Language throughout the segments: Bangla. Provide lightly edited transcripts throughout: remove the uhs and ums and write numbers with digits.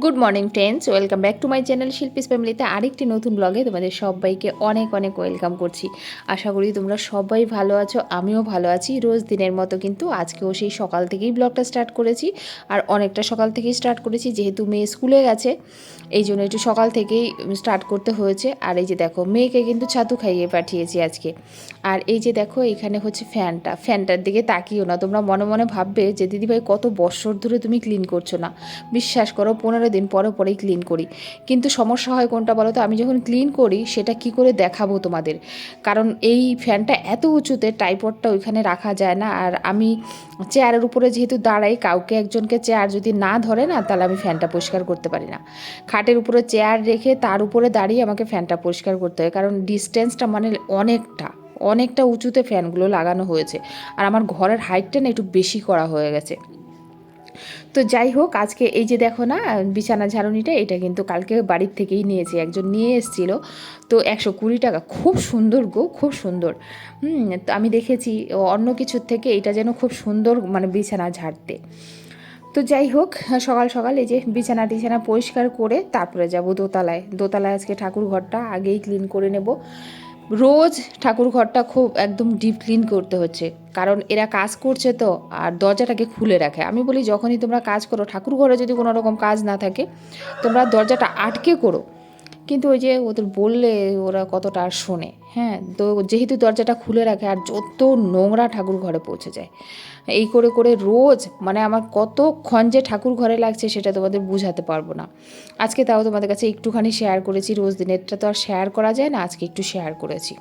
Good morning friends, welcome back to my channel Shilpi's ফ্যামিলিতে আরেকটি নতুন ব্লগে তোমাদের সবাইকে অনেক অনেক ওয়েলকাম করছি। আশা করি তোমরা সবাই ভালো আছো, আমিও ভালো আছি। রোজ দিনের মতো কিন্তু আজকেও সেই সকাল থেকেই ব্লগটা স্টার্ট করেছি, আর অনেকটা সকাল থেকেই স্টার্ট করেছি যেহেতু মেয়ে স্কুলে গেছে, এই জন্য একটু সকাল থেকেই স্টার্ট করতে হয়েছে। আর এই যে দেখো, মেয়েকে কিন্তু ছাতু খাইয়ে পাঠিয়েছি আজকে। আর এই যে দেখো, এখানে হচ্ছে ফ্যানটার দিকে তাকিও না, তোমরা মনে মনে ভাববে যে দিদিভাই কত বছর ধরে তুমি ক্লিন করছো না। বিশ্বাস করো, 15 দিন পরেই ক্লিন করি। কিন্তু সমস্যা হয় কোনটা বলো তো, আমি যখন ক্লিন করি সেটা কি করে দেখাবো তোমাদের, কারণ এই ফ্যানটা এত উঁচুতে, ট্রাইপডটা ওইখানে রাখা যায় না। আর আমি চেয়ারের উপরে যেহেতু দাঁড়াই, কাউকে একজনকে চেয়ার যদি না ধরে না, তাহলে আমি ফ্যানটা পরিষ্কার করতে পারি না। খাটের উপরে চেয়ার রেখে তার উপরে দাঁড়িয়ে আমাকে ফ্যানটা পরিষ্কার করতে হয়, কারণ ডিস্টেন্সটা মানে অনেকটা উঁচুতে ফ্যানগুলো লাগানো হয়েছে। আর আমার ঘরের হাইটটা না একটু বেশি করা হয়ে গেছে। তো যাই হোক, আজকে এই যে দেখো না, বিছানা ঝাড়ুনিটা এটা কিন্তু কালকে বাড়ির থেকেই নিয়েছি, একজন নিয়ে এসেছিলো। তো 120 টাকা, খুব সুন্দর গো, খুব সুন্দর। তো আমি দেখেছি অন্য কিছুর থেকে এটা যেন খুব সুন্দর, মানে বিছানা ঝাড়তে। তো যাই হোক, সকাল সকাল এই যে বিছানা পরিষ্কার করে তারপরে যাব দোতলায় আজকে ঠাকুর ঘরটা আগেই ক্লিন করে নেব। রোজ ঠাকুর ঘরটা খুব একদম ডিপ ক্লিন করতে হচ্ছে, কারণ এরা কাজ করছে তো, আর দরজাটাকে খুলে রাখে। আমি বলি যখনই তোমরা কাজ করো, ঠাকুর ঘরে যদি কোনো রকম কাজ না থাকে, তোমরা দরজাটা আটকে করো। কিন্তু ওই যে ওদের বললে ওরা কতটা আর শোনে। হ্যাঁ, তো যেহেতু দরজাটা খুলে রাখে, আর যত নোংরা ঠাকুর ঘরে পৌঁছে যায়, এই করে করে রোজ মানে আমার কতক্ষণ যে ঠাকুর ঘরে লাগছে সেটা তোমাদের বুঝাতে পারবো না। আজকে তাও তোমাদের কাছে একটুখানি শেয়ার করেছি, রোজ দিনেরটা তো আর শেয়ার করা যায় না, আজকে একটু শেয়ার করেছি।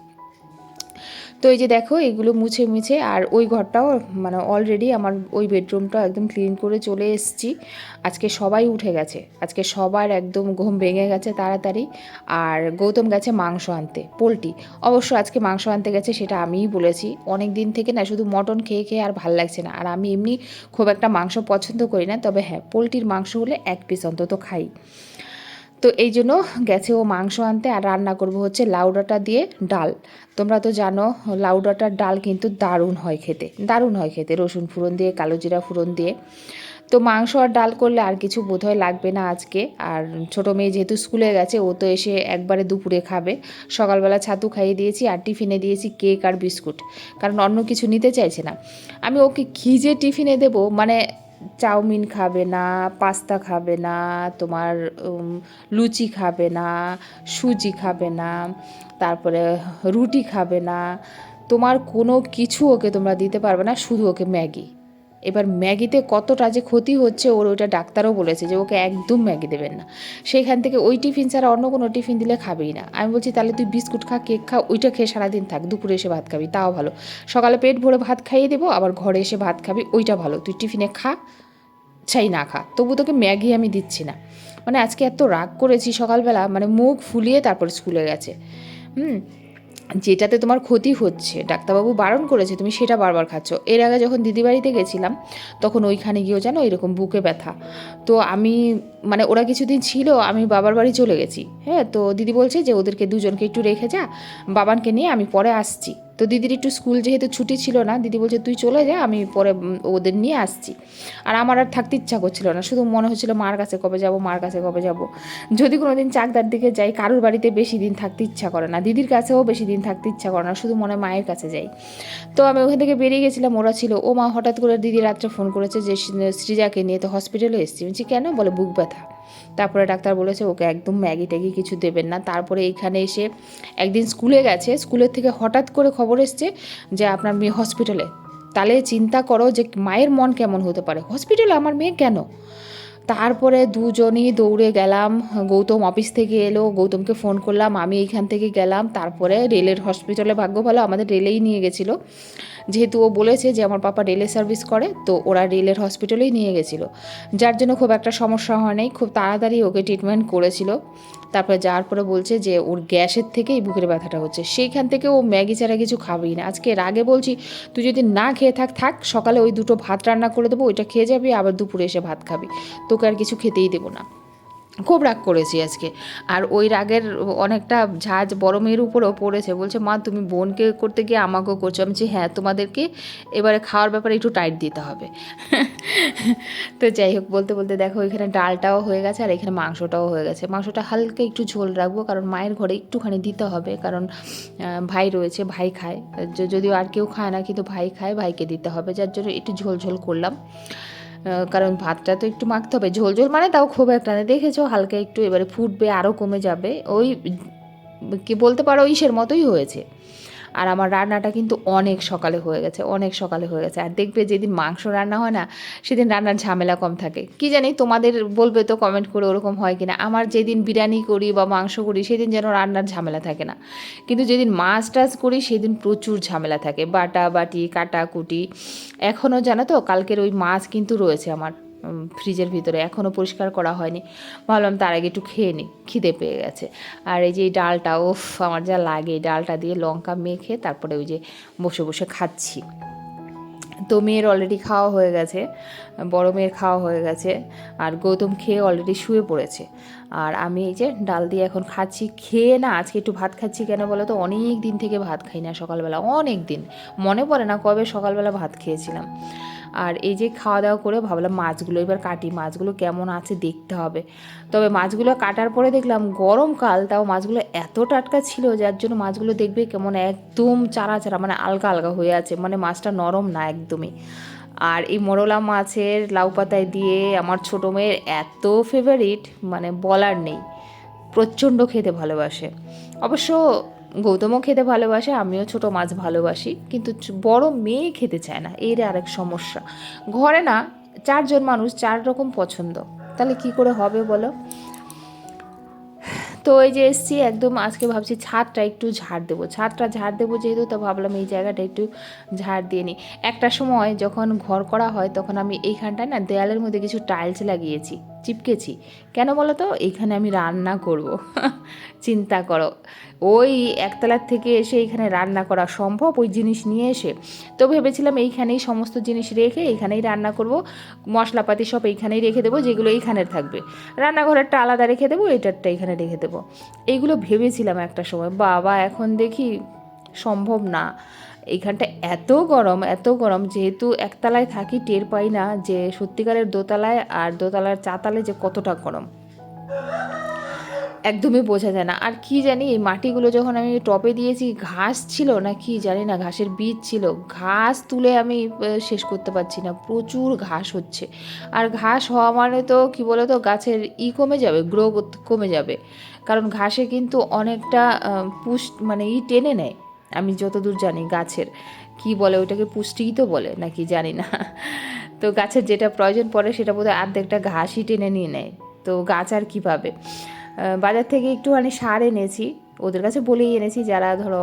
তো এই যে দেখো, এগুলো মুছে মুছে, আর ওই ঘরটাও মানে অলরেডি আমার ওই বেডরুমটা একদম ক্লিন করে চলে এসেছি। আজকে সবাই উঠে গেছে, আজকে সবার একদম ঘুম ভেঙে গেছে তাড়াতাড়ি। আর গৌতম গেছে মাংস আনতে, পোলট্রি। অবশ্য আজকে মাংস আনতে গেছে, সেটা আমিই বলেছি। অনেক দিন থেকে না শুধু মটন খেয়ে খেয়ে আর ভাল লাগছে না, আর আমি এমনি খুব একটা মাংস পছন্দ করি না, তবে হ্যাঁ, পোলট্রির মাংস হলে এক পিস অন্তত খাই। তো এই জন্য গেছে ও মাংস আনতে, আর রান্না করব হচ্ছে লাউ ডাঁটা দিয়ে ডাল। তোমরা তো জানো লাউ ডাঁটার ডাল কিন্তু দারুণ হয় খেতে, রসুন ফোড়ন দিয়ে, কালো জিরা ফোড়ন দিয়ে। তো মাংস আর ডাল করলে আর কিছু বোধহয় লাগবে না আজকে। আর ছোটো মেয়ে যেহেতু স্কুলে গেছে, ও তো এসে একবারে দুপুরে খাবে। সকালবেলা ছাতু খাইয়ে দিয়েছি, আর টিফিনে দিয়েছি কেক আর বিস্কুট, কারণ অন্য কিছু নিতে চাইছে না। আমি ওকে কী যে টিফিনে দেবো, মানে চাউমিন খাবে না, পাস্তা খাবে না, তোমার লুচি খাবে না, সুজি খাবে না, তারপরে রুটি খাবে না, তোমার কোনো কিছু ওকে তোমরা দিতে পারবে না, শুধু ওকে ম্যাগি। এবার ম্যাগিতে কতটা যে ক্ষতি হচ্ছে ওর, ওইটা ডাক্তারও বলেছে যে ওকে একদম ম্যাগি দেবেন না। সেইখান থেকে ওই টিফিন ছাড়া অন্য কোনো টিফিন দিলে খাবেই না। আমি বলছি তাহলে তুই বিস্কুট খা, কেক খা, ওইটা খেয়ে সারাদিন থাক, দুপুরে এসে ভাত খাবি তাও ভালো। সকালে পেট ভরে ভাত খাইয়ে দেবো, আবার ঘরে এসে ভাত খাবি, ওইটা ভালো। তুই টিফিনে খা চাই না খা, তবু তোকে ম্যাগি আমি দিচ্ছি না। মানে আজকে এত রাগ করেছি সকালবেলা, মানে মুখ ফুলিয়ে তারপর স্কুলে গেছে। হুম যেটাতে তোমার ক্ষতি হচ্ছে, ডাক্তারবাবু বারণ করেছে, তুমি সেটা বারবার খাচ্ছ। এর আগে যখন দিদি বাড়িতে গেছিলাম, তখন ওইখানে গিয়েও জানো এরকম বুকে ব্যথা। তো আমি মানে ওরা কিছুদিন ছিল, আমি বাবার বাড়ি চলে গেছি। হ্যাঁ, তো দিদি বলছে যে ওদেরকে দুজনকে একটু রেখে যা, বাবানকে নিয়ে আমি পরে আসছি। তো দিদির একটু স্কুল যেহেতু ছুটি ছিল না, দিদি বলছে তুই চলে যা, আমি পরে ওদের নিয়ে আসছি। আর আমার আর থাকতে ইচ্ছা করছিল না, শুধু মনে হচ্ছিল মার কাছে কবে যাব। যদি কোনো দিন চাকদার দিকে যাই, কারোর বাড়িতে বেশি দিন থাকতে ইচ্ছা করে না, দিদির কাছেও বেশি দিন থাকতে ইচ্ছা করে না, শুধু মনে মায়ের কাছে যাই। তো আমি ওখান থেকে বেরিয়ে গেছিলাম, ওরা ছিল। ও মা হঠাৎ করে দিদি রাত্রে ফোন করেছে যে সৃজাকে নিয়ে তো হসপিটালে এসেছি। বলছি কেন? বলে বুক ব্যথা। তারপরে ডাক্তার বলেছে ওকে একদম ম্যাগি ট্যাগি কিছু দেবেন না। তারপরে এইখানে এসে একদিন স্কুলে গেছে, স্কুলের থেকে হঠাৎ করে খবর এসছে যে আপনার মেয়ে হসপিটালে। তাহলে চিন্তা করো যে মায়ের মন কেমন হতে পারে, হসপিটালে আমার মেয়ে কেন? তারপরে দুজনই দৌড়ে গেলাম, গৌতম অফিস থেকে এলো, গৌতমকে ফোন করলাম, আমি এইখান থেকে গেলাম, তারপরে রেলের হসপিটালে, ভাগ্য ভালো আমাদের রেলেই নিয়ে গেছিলো, যেহেতু ও বলেছে যে আমার পাপা রেলে সার্ভিস করে, তো ওরা রেলের হসপিটালেই নিয়ে গেছিলো, যার জন্য খুব একটা সমস্যা হয় নাই, খুব তাড়াতাড়ি ওকে ট্রিটমেন্ট করেছিল। তারপরে যাওয়ার পরে বলছে যে ওর গ্যাসের থেকেই বুকের ব্যথাটা হচ্ছে, সেইখান থেকে ও ম্যাগি ছাড়া কিছু খাবেই না। আজকে রাগে বলছি তুই যদি না খেয়ে থাক, সকালে ওই দুটো ভাত রান্না করে দেবো, ওইটা খেয়ে যাবি, আবার দুপুরে এসে ভাত খাবি, তোকে আর কিছু খেতেই দেবো না। খুব রাগ করেছি আজকে। আর ওই রাগের অনেকটা ঝাঁজ বড় মেয়ের উপরেও পড়েছে, বলছে মা তুমি বোনকে করতে গিয়ে আমাকেও করছো। আমি বলছি হ্যাঁ, তোমাদেরকে এবারে খাওয়ার ব্যাপারে একটু টাইট দিতে হবে। তো যাই হোক, বলতে বলতে দেখো এখানে ডালটাও হয়ে গেছে আর এখানে মাংসটাও হয়ে গেছে। মাংসটা হালকা একটু ঝোল রাখবো, কারণ মায়ের ঘরে একটুখানি দিতে হবে, কারণ ভাই রয়েছে, ভাই খায়, যদিও আর কেউ খায় না, কিন্তু ভাই খায়, ভাইকে দিতে হবে, যার জন্য একটু ঝোল ঝোল করলাম। কারণ ভাতটা তো একটু মাখতে হবে, ঝোল ঝোল মানে তাও খুব একটা না, দেখেছো হালকা একটু, এবারে ফুটবে আরও কমে যাবে, ওই কি বলতে পারো ইসের মতোই হয়েছে। আর আমার রান্নাটা কিন্তু অনেক সকালে হয়ে গেছে, অনেক সকালে হয়ে গেছে। আর দেখবে যেদিন মাংস রান্না হয় না, সেদিন রান্নার ঝামেলা কম থাকে। কি জানি তোমাদের বলবে তো কমেন্ট করে ওরকম হয় কিনা। আমার যেদিন বিরিয়ানি করি বা মাংস করি সেদিন যেন রান্নার ঝামেলা থাকে না, কিন্তু যেদিন মাছ টাছ করি সেদিন প্রচুর ঝামেলা থাকে, বাটা বাটি কাটা কুটি। এখনও জানো তো কালকের ওই মাছ কিন্তু রয়েছে আমার ফ্রিজের ভিতরে, এখনও পরিষ্কার করা হয়নি, ভাবলাম তার আগে একটু খেয়ে নিই, খিদে পেয়ে গেছে। আর এই যে এই ডালটা, ওফ আমার যা লাগে, ডালটা দিয়ে লঙ্কা মেখে তারপরে ওই যে বসে বসে খাচ্ছি। তো মেয়ের অলরেডি খাওয়া হয়ে গেছে, বড় মেয়ের খাওয়া হয়ে গেছে, আর গৌতম খেয়ে অলরেডি শুয়ে পড়েছে। আর আমি এই যে ডাল দিয়ে এখন খাচ্ছি, খেয়ে না আজকে একটু ভাত খাচ্ছি, কেন বলো তো, অনেক দিন থেকে ভাত খাই না সকালবেলা, অনেক দিন, মনে পড়ে না কবে সকালবেলা ভাত খেয়েছিলাম। আর এই যে খাওয়া দাওয়া করে ভাবলাম মাছগুলো এবার কাটি, মাছগুলো কেমন আছে দেখতে হবে। তবে মাছগুলো কাটার পরে দেখলাম গরমকাল, তাও মাছগুলো এত টাটকা ছিল, যার জন্য মাছগুলো দেখবে কেমন একদম চারা চারা, মানে আলগা আলগা হয়ে আছে, মানে মাছটা নরম না একদমই। আর এই মোরলা মাছের লাউ পাতায় দিয়ে আমার ছোটো মেয়ের এত ফেভারিট, মানে বলার নেই, প্রচণ্ড খেতে ভালোবাসে। অবশ্য গৌতমও খেতে ভালোবাসে, আমিও ছোট মাছ ভালোবাসি, কিন্তু বড় মেয়ে খেতে চায় না, এর আরেক সমস্যা। ঘরে না 4 জন মানুষ 4 রকম পছন্দ, তাহলে কি করে হবে বলো। তো এই যে এসছি একদম, আজকে ভাবছি ছাদটা একটু ঝাড় দেবো, ছাদটা ঝাড় দেবো যেহেতু, তো ভাবলাম এই জায়গাটা একটু ঝাড় দিয়ে নিই। একটা সময় যখন ঘর করা হয় তখন আমি এইখানটায় না দেয়ালের মধ্যে কিছু টাইলস লাগিয়েছি, চিপকেছি, কেন বলো তো, এইখানে আমি রান্না করব। চিন্তা করো, ওই একতলার থেকে এসে এইখানে রান্না করা সম্ভব ওই জিনিস নিয়ে এসে? তো ভেবেছিলাম এইখানেই সমস্ত জিনিস রেখে এইখানেই রান্না করব, মশলাপাতি সব এইখানেই রেখে দেবো, যেগুলো এইখানের থাকবে, রান্নাঘরেরটা আলাদা রেখে দেবো, এটারটা এখানে রেখে দেবো, এইগুলো ভেবেছিলাম একটা সময়। বাবা এখন দেখি সম্ভব না, এইখানটা এত গরম, এত গরম, যেহেতু একতলায় থাকি টের পাই না যে সত্যিকারের দোতলায় আর দোতলার চাতালে যে কতটা গরম, একদমই বোঝা যায় না। আর কি জানি এই মাটিগুলো যখন আমি টবে দিয়েছি, ঘাস ছিল না কি জানি না, ঘাসের বীজ ছিল, ঘাস তুলে আমি শেষ করতে পারছি না, প্রচুর ঘাস হচ্ছে। আর ঘাস হওয়া মানে তো কী বলো তো, গাছের কমে যাবে, গ্রোথ কমে যাবে, কারণ ঘাসে কিন্তু অনেকটা মানে টেনে নেয়, আমি যতদূর জানি গাছের কি বলে ওইটাকে, পুষ্টিই তো বলে নাকি জানি না। তো গাছের যেটা প্রয়োজন পড়ে সেটা বোধহয় অর্ধেকটা ঘাসই টেনে নিয়ে নেয়, তো গাছ আর কী পাবে। বাজার থেকে একটুখানি সার এনেছি, ওদের কাছে বলেই এনেছি, যারা ধরো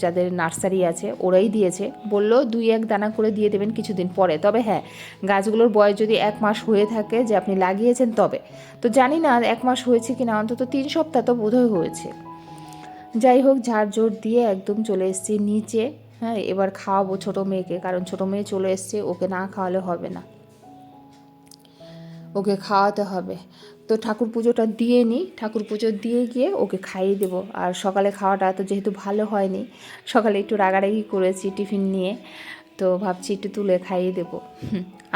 যাদের নার্সারি আছে ওরাই দিয়েছে, বললো 2-1 দানা করে দিয়ে দেবেন কিছুদিন পরে। তবে হ্যাঁ, গাছগুলোর বয়স যদি 1 মাস হয়ে থাকে যে আপনি লাগিয়েছেন, তবে তো জানি না 1 মাস হয়েছে কিনা, অন্তত 3 সপ্তাহ তো বোধহয় হয়েছে। যাই হোক, ঝাড়ঝোড় দিয়ে একদম চলে এসেছি নিচে। হ্যাঁ, এবার খাওয়াবো ছোটো মেয়েকে, কারণ ছোটো মেয়ে চলে এসছে, ওকে না খাওয়ালে হবে না, ওকে খাওয়াতে হবে। তো ঠাকুর পুজোটা দিয়ে নিই, ঠাকুর পুজো দিয়ে গিয়ে ওকে খাইয়ে দেবো। আর সকালে খাওয়াটা তো যেহেতু ভালো হয়নি, সকালে একটু রাগারাগি করেছি টিফিন নিয়ে, তো ভাবছি একটু তুলে খাইয়ে দেবো।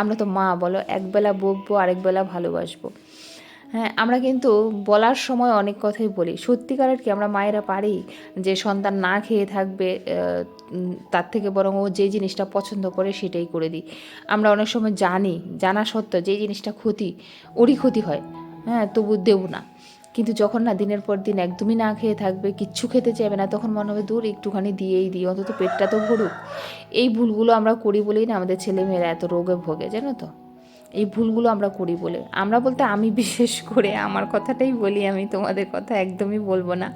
আমরা তো মা বলো, একবেলা বকবো আরেকবেলা ভালোবাসবো। হ্যাঁ, আমরা কিন্তু বলার সময় অনেক কথাই বলি, সত্যিকারের কি আমরা মায়েরা পারি যে সন্তান না খেয়ে থাকবে, তার থেকে বরং ও যে জিনিসটা পছন্দ করে সেটাই করে দিই। আমরা অনেক সময় জানা সত্ত্বেও যে জিনিসটা ক্ষতি, ওরই ক্ষতি হয়, হ্যাঁ, তবু দেবো না। কিন্তু যখন না দিনের পর দিন একদমই না খেয়ে থাকবে, কিচ্ছু খেতে চাইবে না, তখন মনে হবে দূর একটুখানি দিয়েই দিই, অন্তত পেটটা তো ভরুক। এই ভুলগুলো আমরা করি বলেই না আমাদের ছেলেমেয়েরা এত রোগে ভোগে, জানো তো। এই ভুলগুলো আমরা করি বলে। আমরা বলতে আমি বিশেষ করে আমার কথাটাই বলি, আমি তোমাদের কথা একদমই বলবো না।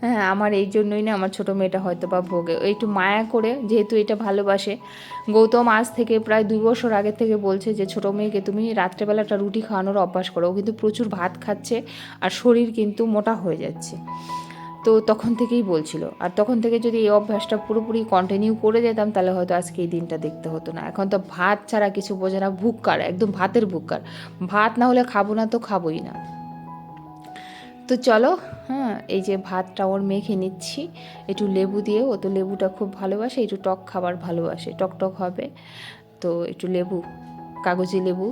হ্যাঁ, আমার এই জন্যই না আমার ছোটো মেয়েটা হয়তো বা ভোগে, একটু মায়া করে, যেহেতু এটা ভালোবাসে। গৌতম আজ থেকে প্রায় 2 বছর আগে থেকে বলছে যে ছোটো মেয়েকে তুমি রাত্রেবেলাটা রুটি খাওয়ানোর অভ্যাস করো। ও কিন্তু প্রচুর ভাত খাচ্ছে আর শরীর কিন্তু মোটা হয়ে যাচ্ছে। তো তখন থেকেই বলছিল, আর তখন থেকে যদি এই অভ্যাসটা পুরোপুরি কন্টিনিউ করে যেতাম তাহলে হয়তো আজকে এই দিনটা দেখতে হতো না। এখন তো ভাত ছাড়া কিছু বোঝে না, ভুক্কার, একদম ভাতের ভুক্কার। ভাত না হলে খাবো না তো খাবোই না। তো চলো, হ্যাঁ, এই যে ভাতটা ওর মেখে নিচ্ছি একটু লেবু দিয়ে। ও তো লেবুটা খুব ভালোবাসে, একটু টক খাবার ভালোবাসে, টক টক হবে। তো একটু লেবু, কাগজি লেবু,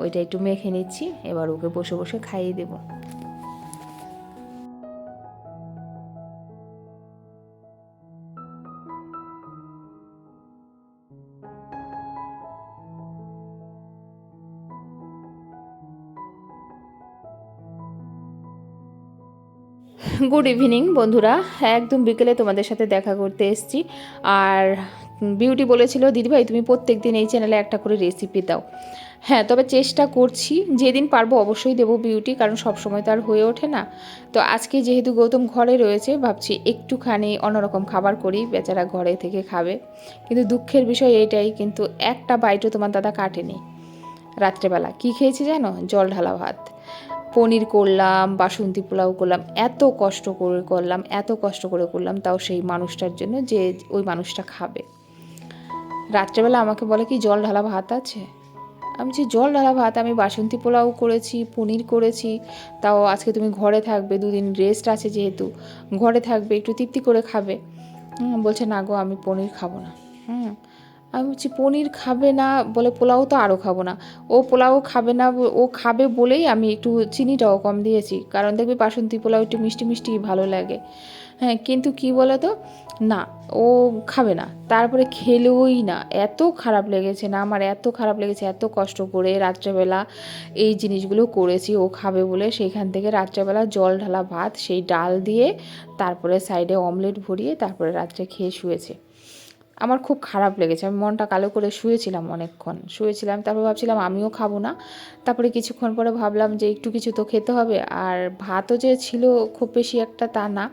ওইটা একটু মেখে নিচ্ছি। এবার ওকে বসে বসে খাইয়ে দেবো। গুড ইভিনিং বন্ধুরা, একদম বিকেলে তোমাদের সাথে দেখা করতে এসেছি। আর বিউটি বলেছিল দিদিভাই তুমি প্রত্যেক দিন এই চ্যানেলে একটা করে রেসিপি দাও। হ্যাঁ, তবে চেষ্টা করছি, যেদিন পারবো অবশ্যই দেবো বিউটি, কারণ সব সময় তো আর হয়ে ওঠে না। তো আজকে যেহেতু গৌতম ঘরে রয়েছে, ভাবছি একটুখানি অন্যরকম খাবার করি, বেচারা ঘরে থেকে খাবে। কিন্তু দুঃখের বিষয় এইটাই, কিন্তু একটা বাইটও তোমার দাদা কাটেনি। রাত্রেবেলা কী খেয়েছি জানো? জল ঢালা ভাত। পনির করলাম, বাসন্তী পোলাও করলাম, এত কষ্ট করে করলাম, এত কষ্ট করে করলাম, তাও সেই মানুষটার জন্য যে ওই মানুষটা খাবে। রাত্রেবেলা আমাকে বলে কি জল ঢালা ভাত আছে? আমি যে জল ঢালা ভাত, আমি বাসন্তী পোলাও করেছি, পনির করেছি, তাও আজকে তুমি ঘরে থাকবে, 2 দিন রেস্ট আছে যেহেতু, ঘরে থাকবে, একটু তৃপ্তি করে খাবে। বলছে না গো আমি পনির খাবো না। আমি বলছি পনির খাবে না বলে পোলাও তো আরও খাবো না। ও পোলাও খাবে না, ও খাবে বলেই আমি একটু চিনিটাও কম দিয়েছি, কারণ দেখবি বাসন্তী পোলাও একটু মিষ্টি মিষ্টি ভালো লাগে। হ্যাঁ, কিন্তু কি বলো তো, না, ও খাবে না। তারপরে খেলোই না। এত খারাপ লেগেছে না আমার, এত খারাপ লেগেছে, এত কষ্ট করে রাত্রেবেলা এই জিনিসগুলো করেছি ও খাবে বলে। সেইখান থেকে রাত্রেবেলা জল ঢালা ভাত, সেই ডাল দিয়ে, তারপরে সাইডে অমলেট ভরিয়ে তারপরে রাত্রে খেয়ে শুয়েছে। আমার খুব খারাপ লেগেছে, আমি মনটা কালো করে শুয়েছিলাম, অনেকক্ষণ শুয়েছিলাম। তারপর ভাবছিলাম আমিও খাবো না। তারপরে কিছুক্ষণ পরে ভাবলাম যে একটু কিছু তো খেতে হবে। আর ভাতও যে ছিল খুব বেশি একটা তা না,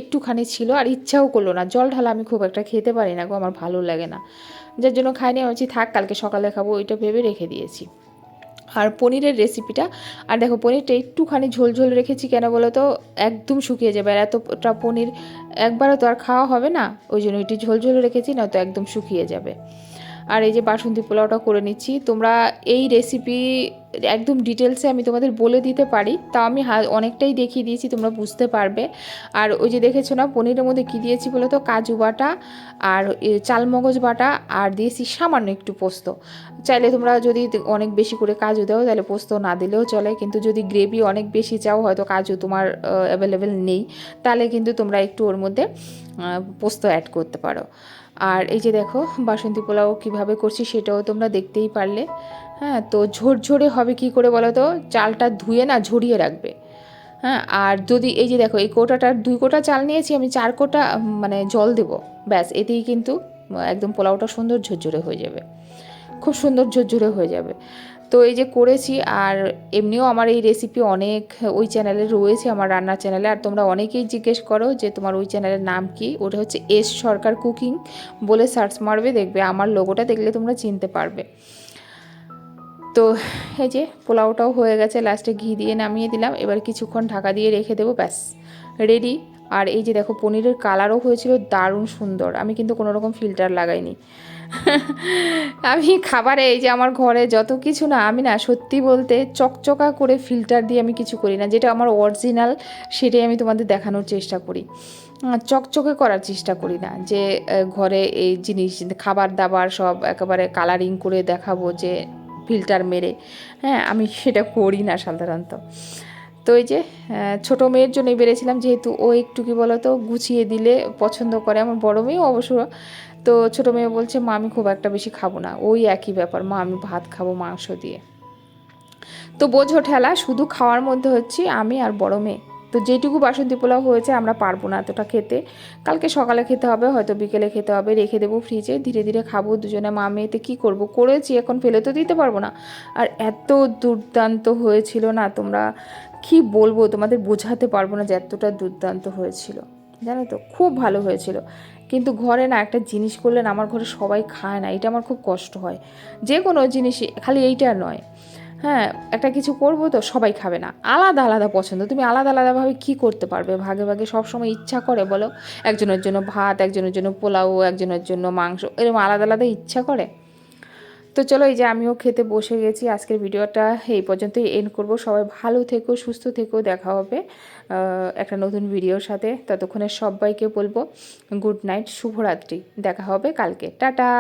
একটুখানি ছিল, আর ইচ্ছাও করলো না। জল ঢালা আমি খুব একটা খেতে পারি না গো, আমার ভালো লাগে না, যার জন্য খাইনি। আমি বলছি থাক কালকে সকালে খাবো, ওইটা ভেবে রেখে দিয়েছি। আর পনিরের রেসিপিটা, আর দেখো পনিরটা একটুখানি ঝোল ঝোল রেখেছি, কেন বলো তো, একদম শুকিয়ে যাবে, আর এতটা পনির একবারও তো আর খাওয়া হবে না, ওই জন্য একটু ঝোল ঝোল রেখেছি, না তো একদম শুকিয়ে যাবে। আর এই যে বাসন্তী পোলাওটা করে নিচ্ছি। তোমরা এই রেসিপি একদম ডিটেলসে আমি তোমাদের বলে দিতে পারি, তাও আমি অনেকটাই দেখিয়ে দিয়েছি, তোমরা বুঝতে পারবে। আর ওই যে দেখেছো না পনিরের মধ্যে কী দিয়েছি বলো তো, কাজু বাটা আর চালমগজ বাটা, আর দিয়েছি সামান্য একটু পোস্ত। চাইলে তোমরা যদি অনেক বেশি করে কাজু দাও তাহলে পোস্ত না দিলেও চলে, কিন্তু যদি গ্রেভি অনেক বেশি চাও, হয়তো কাজু তোমার অ্যাভেলেবেল নেই, তাহলে কিন্তু তোমরা একটু ওর মধ্যে পোস্ত অ্যাড করতে পারো। আর এই যে দেখো বাসন্তী পোলাও কীভাবে করছি সেটাও তোমরা দেখতেই পারলে। হ্যাঁ, তো ঝরঝরে হবে কি করে বলো তো, চালটা ধুয়ে না ঝরিয়ে রাখবে। হ্যাঁ, আর যদি এই যে দেখো এই কোটাটার 2 কোটা চাল নিয়েছি আমি, 4 কোটা মানে জল দেবো, ব্যাস, এতেই কিন্তু একদম পোলাওটা সুন্দর ঝরঝরে হয়ে যাবে, খুব সুন্দর ঝরঝরে হয়ে যাবে। তো এই যে করেছি। আর এমনিও আমার এই রেসিপি অনেক ওই চ্যানেলে রয়েছে, আমার রান্নার চ্যানেলে। আর তোমরা অনেকেই জিজ্ঞেস করো যে তোমার ওই চ্যানেলের নাম কি, ওটা হচ্ছে এস সরকার কুকিং বলে সার্চ মারবে, দেখবে আমার লোগোটা দেখলে তোমরা চিনতে পারবে। তো এই যে পোলাওটাও হয়ে গেছে, লাস্টে ঘি দিয়ে নামিয়ে দিলাম। এবার কিছুক্ষণ ঢাকা দিয়ে রেখে দেবো, ব্যাস রেডি। আর এই যে দেখো পনিরের কালারও হয়েছিল দারুণ সুন্দর, আমি কিন্তু কোনো রকম ফিল্টার লাগাইনি। আমি খাবারে এই যে আমার ঘরে যত কিছু না, আমি না সত্যি বলতে চকচকা করে ফিল্টার দিয়ে আমি কিছু করি না, যেটা আমার অরিজিনাল সেটাই আমি তোমাদের দেখানোর চেষ্টা করি। চকচকে করার চেষ্টা করি না যে ঘরে এই জিনিস খাবার দাবার সব একেবারে কালারিং করে দেখাবো যে ফিল্টার মেরে। হ্যাঁ, আমি সেটা করি না সাধারণত। তো এই যে ছোটো মেয়ের জন্যই বেড়েছিলাম, যেহেতু ও একটু কী বলো তো গুছিয়ে দিলে পছন্দ করে, আমার বড় মেয়েও অবশ্য। তো ছোটো মেয়ে বলছে মা আমি খুব একটা বেশি খাবো না, ওই একই ব্যাপার, মা আমি ভাত খাবো মাংস দিয়ে। তো বোঝো ঠেলা, শুধু খাওয়ার মধ্যে হচ্ছে আমি আর বড় মেয়ে। তো যেটুকু বাসন্তী পোলাও হয়েছে আমরা পারবো না এতটা খেতে, কালকে সকালে খেতে হবে, হয়তো বিকেলে খেতে হবে, রেখে দেবো ফ্রিজে, ধীরে ধীরে খাবো দুজনে মা মেয়েতে। কী করবো, করেছি এখন ফেলে তো দিতে পারবো না। আর এত দুর্দান্ত হয়েছিল না, তোমরা কি বলবো, তোমাদের বোঝাতে পারবো না যে এতটা দুর্দান্ত হয়েছিল, জানো তো, খুব ভালো হয়েছিল। কিন্তু ঘরে না একটা জিনিস করলে না, আমার ঘরে সবাই খায় না, এটা আমার খুব কষ্ট হয়। যে কোনো জিনিসই, খালি এইটা নয়, হ্যাঁ, একটা কিছু করবো তো সবাই খাবে না, আলাদা আলাদা পছন্দ। তুমি আলাদা আলাদাভাবে কী করতে পারবে, ভাগে ভাগে সবসময় ইচ্ছা করে বলো? একজনের জন্য ভাত, একজনের জন্য পোলাও, একজনের জন্য মাংস, এরকম আলাদা আলাদা ইচ্ছা করে। তো চলো, এই যে আমিও খেতে বসে গেছি। আজকের ভিডিওটা এই পর্যন্তই এন্ড করব। সবাই ভালো থেকো, সুস্থ থেকো, দেখা হবে একটা নতুন ভিডিওর সাথে। ততক্ষণে সবাইকে বলবো গুড নাইট, শুভরাত্রি, দেখা হবে কালকে, টাটা।